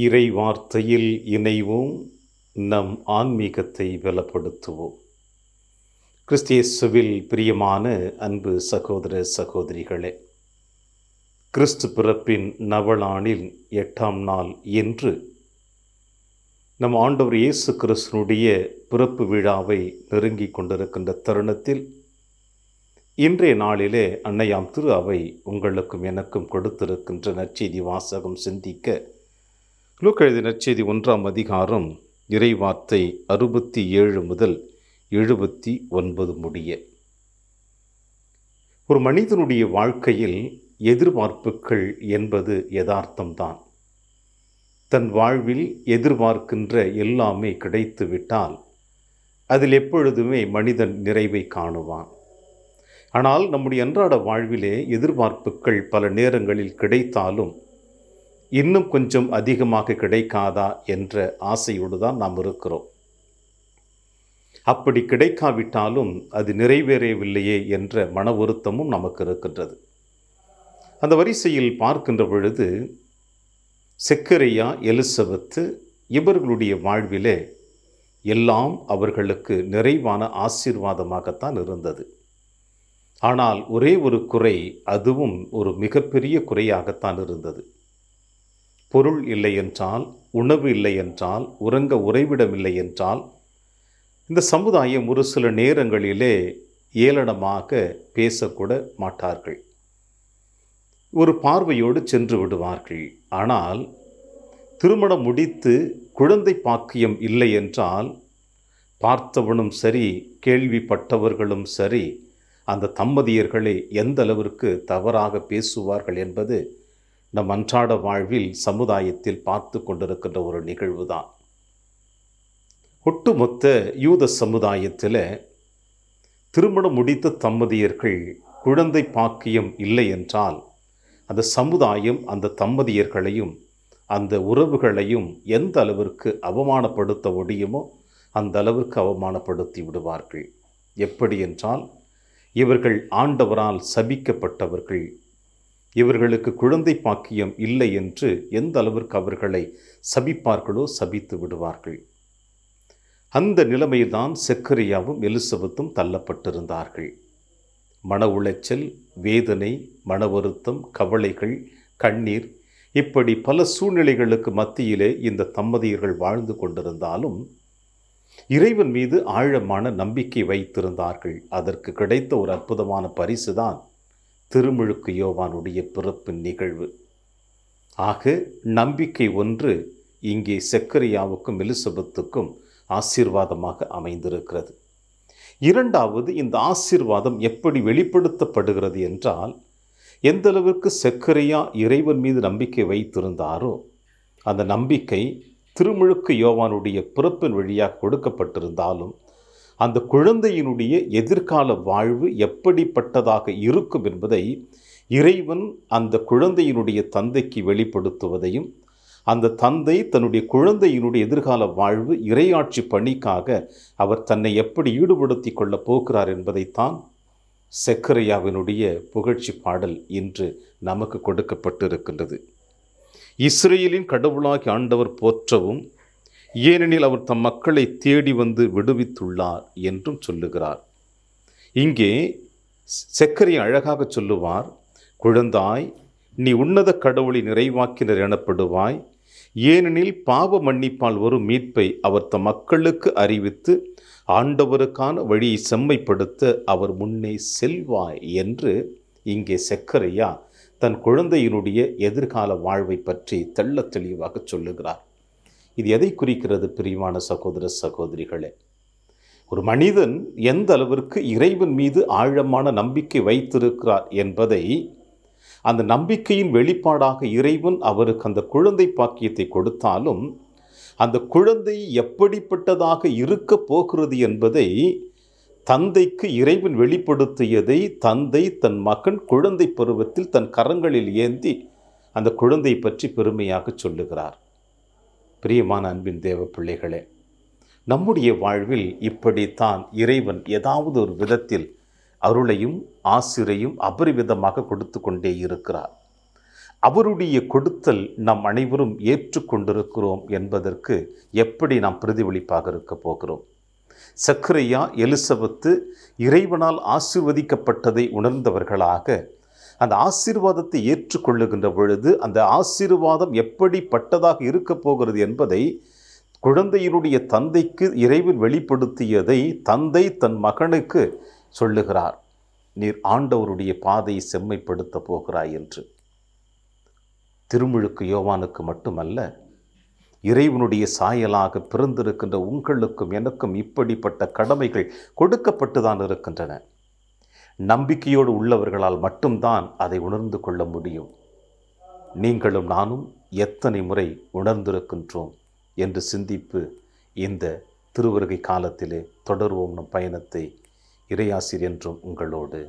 இறை வார்த்தையில் இணைவோம், நம் ஆன்மீகத்தை பலப்படுத்துவோம். கிறிஸ்தியேசுவில் பிரியமான அன்பு சகோதர சகோதரிகளே, கிறிஸ்து பிறப்பின் நவநாளில் 8ஆம் நாள் என்று நம் ஆண்டவர் இயேசு கிறிஸ்துனுடைய பிறப்பு விழாவை நெருங்கிக் கொண்டிருக்கின்ற தருணத்தில் இன்றைய நாளிலே அன்னையாம் திரு அவை உங்களுக்கும் எனக்கும் கொடுத்திருக்கின்ற நற்செய்தி வாசகம் சிந்திக்க லூக்கா எழுதிய நற்செய்தி 1ஆம் அதிகாரம் இறைவார்த்தை 67 முதல் 79 முடிய. ஒரு மனிதனுடைய வாழ்க்கையில் எதிர்பார்ப்புகள் என்பது யதார்த்தம்தான். தன் வாழ்வில் எதிர்பார்க்கின்ற எல்லாமே கிடைத்துவிட்டால் அதில் எப்பொழுதுமே மனிதன் நிறைவை காணுவான். ஆனால் நம்முடைய அன்றாட வாழ்விலே எதிர்பார்ப்புகள் பல நேரங்களில் கிடைத்தாலும் இன்னும் கொஞ்சம் அதிகமாக கிடைக்காதா என்ற ஆசையோடு தான் நாம் இருக்கிறோம். அப்படி கிடைக்காவிட்டாலும் அது நிறைவேறவில்லையே என்ற மன வருத்தமும் நமக்கு இருக்கின்றது. அந்த வரிசையில் பார்க்கின்ற பொழுது செக்கரியா, எலிசபெத்து இவர்களுடைய வாழ்விலே எல்லாம் அவர்களுக்கு நிறைவான ஆசீர்வாதமாகத்தான் இருந்தது. ஆனால் ஒரே ஒரு குறை, அதுவும் ஒரு மிகப்பெரிய குறையாகத்தான் இருந்தது. பொருள் இல்லை என்றால், உணவு இல்லை என்றால், உறங்க உறைவிடம் இல்லை என்றால் இந்த சமுதாயம் ஒரு சில நேரங்களிலே ஏளனமாக பேசக்கூட மாட்டார்கள். ஒரு பார்வையோடு சென்று விடுவார்கள். ஆனால் திருமணம் முடித்து குழந்தை பாக்கியம் இல்லை என்றால் பார்த்தவனும் சரி, கேள்விப்பட்டவர்களும் சரி, அந்த தம்பதியர்களை எந்த அளவிற்கு தவறாக பேசுவார்கள் என்பது நம் அன்றாட வாழ்வில் சமுதாயத்தில் பார்த்து கொண்டிருக்கின்ற ஒரு நிகழ்வுதான். ஒட்டுமொத்த யூத சமுதாயத்தில் திருமணம் முடித்த தம்பதியர்கள் குழந்தை பாக்கியம் இல்லை என்றால் அந்த சமுதாயம் அந்த தம்பதியர்களையும் அந்த உறவுகளையும் எந்த அளவிற்கு அவமானப்படுத்த முடியுமோ அந்த அளவிற்கு அவமானப்படுத்தி விடுவார்கள். எப்படி என்றால், இவர்கள் ஆண்டவரால் சபிக்கப்பட்டவர்கள், இவர்களுக்கு குழந்தை பாக்கியம் இல்லை என்று எந்த அளவிற்கு அவர்களை சபிப்பார்களோ சபித்து விடுவார்கள். அந்த நிலைமையில்தான் செக்கரியாவும் எலிசபெத்தும் தள்ளப்பட்டிருந்தார்கள். மன உளைச்சல், வேதனை, மன வருத்தம், கவலைகள், கண்ணீர், இப்படி பல சூழ்நிலைகளுக்கு மத்தியிலே இந்த தம்பதியர்கள் வாழ்ந்து கொண்டிருந்தாலும் இறைவன் மீது ஆழமான நம்பிக்கை வைத்திருந்தார்கள். அதற்கு கிடைத்த ஒரு அற்புதமான பரிசுதான் திருமுழுக்கு யோவானுடைய பிறப்பின் நிகழ்வு. ஆக நம்பிக்கை ஒன்று இங்கே செக்கரியாவுக்கும் எலிசபெத்துக்கும் ஆசீர்வாதமாக அமைந்திருக்கிறது. இரண்டாவது, இந்த ஆசீர்வாதம் எப்படி வெளிப்படுத்தப்படுகிறது என்றால், எந்த அளவிற்கு செக்கரியா இறைவன் மீது நம்பிக்கை வைத்திருந்தாரோ அந்த நம்பிக்கை திருமுழுக்கு யோவானுடைய பிறப்பின் வழியாக கொடுக்கப்பட்டிருந்தாலும் அந்த குழந்தையினுடைய எதிர்கால வாழ்வு எப்படிப்பட்டதாக இருக்கும் என்பதை இறைவன் அந்த குழந்தையினுடைய தந்தைக்கு வெளிப்படுத்துவதையும், அந்த தந்தை தன்னுடைய குழந்தையினுடைய எதிர்கால வாழ்வு இறையாட்சி பணிக்காக அவர் தன்னை எப்படி ஈடுபடுத்தி கொள்ளப் போகிறார் என்பதைத்தான் செக்கரியாவினுடைய புகழ்ச்சி பாடல் இன்று நமக்கு கொடுக்கப்பட்டிருக்கின்றது. இஸ்ரேலின் கடவுளாகி ஆண்டவர் போற்றவும், ஏனெனில் அவர் தம் மக்களை தேடி வந்து விடுவித்துள்ளார் என்றும் சொல்லுகிறார். இங்கே செக்கரியா அழகாக சொல்லுவார், குழந்தாய், நீ உன்னத கடவுளின் நிறைவாக்கினர் எனப்படுவாய், ஏனெனில் பாவ மன்னிப்பால் வரும் மீட்பை அவர் தம் மக்களுக்கு அறிவித்து ஆண்டவருக்கான வழியை செம்மைப்படுத்த அவர் முன்னே செல்வாய் என்று இங்கே செக்கரியா தன் குழந்தையினுடைய எதிர்கால வாழ்வை பற்றி தெள்ளத் தெளிவாக சொல்லுகிறார். இது எதை குறிக்கிறது பிரியமான சகோதர சகோதரிகளே? ஒரு மனிதன் எந்த அளவிற்கு இறைவன் மீது ஆழமான நம்பிக்கை வைத்திருக்கிறார் என்பதை, அந்த நம்பிக்கையின் வெளிப்பாடாக இறைவன் அவருக்கு அந்த குழந்தை பாக்கியத்தை கொடுத்தாலும் அந்த குழந்தை எப்படிப்பட்டதாக இருக்க போகிறது என்பதை தந்தைக்கு இறைவன் வெளிப்படுத்தியதை தந்தை தன் மகன் குழந்தை பருவத்தில் தன் கரங்களில் ஏந்தி அந்த குழந்தை பற்றி பெருமையாக சொல்லுகிறார். பிரியமான அன்பின் தேவ பிள்ளைகளே, நம்முடைய வாழ்வில் இப்படித்தான் இறைவன் ஏதாவது ஒரு விதத்தில் அருளையும் ஆசிரையும் அபரிவிதமாக கொடுத்து கொண்டே இருக்கிறார். அவருடைய கொடுத்தல் நாம் அனைவரும் ஏற்றுக்கொண்டிருக்கிறோம் என்பதற்கு எப்படி நாம் பிரதிபலிப்பாக இருக்க போகிறோம்? சக்கரையா, எலிசபெத்து இறைவனால் ஆசீர்வதிக்கப்பட்டதை உணர்ந்தவர்களாக அந்த ஆசீர்வாதத்தை ஏற்றுக்கொள்ளுகின்ற பொழுது அந்த ஆசீர்வாதம் எப்படிப்பட்டதாக இருக்க போகிறது என்பதை குழந்தையினுடைய தந்தைக்கு இறைவன் வெளிப்படுத்தியதை தந்தை தன் மகனுக்கு சொல்லுகிறார். நீர் ஆண்டவருடைய பாதையை செம்மைப்படுத்த போகிறாய் என்று. திருமுழுக்கு யோவானுக்கு மட்டுமல்ல, இறைவனுடைய சாயலாக பிறந்திருக்கின்ற உங்களுக்கும் எனக்கும் இப்படிப்பட்ட கடமைகள் கொடுக்கப்பட்டுதான் இருக்கின்றன. நம்பிக்கையோடு உள்ளவர்களால் மட்டும்தான் அதை உணர்ந்து கொள்ள முடியும். நீங்களும் நானும் எத்தனை முறை உணர்ந்திருக்கின்றோம் என்று சிந்திப்பு இந்த திருவருகை காலத்திலே தொடர்வோம் நம் பயணத்தை. இறையாசிர் என்றும் உங்களோடு.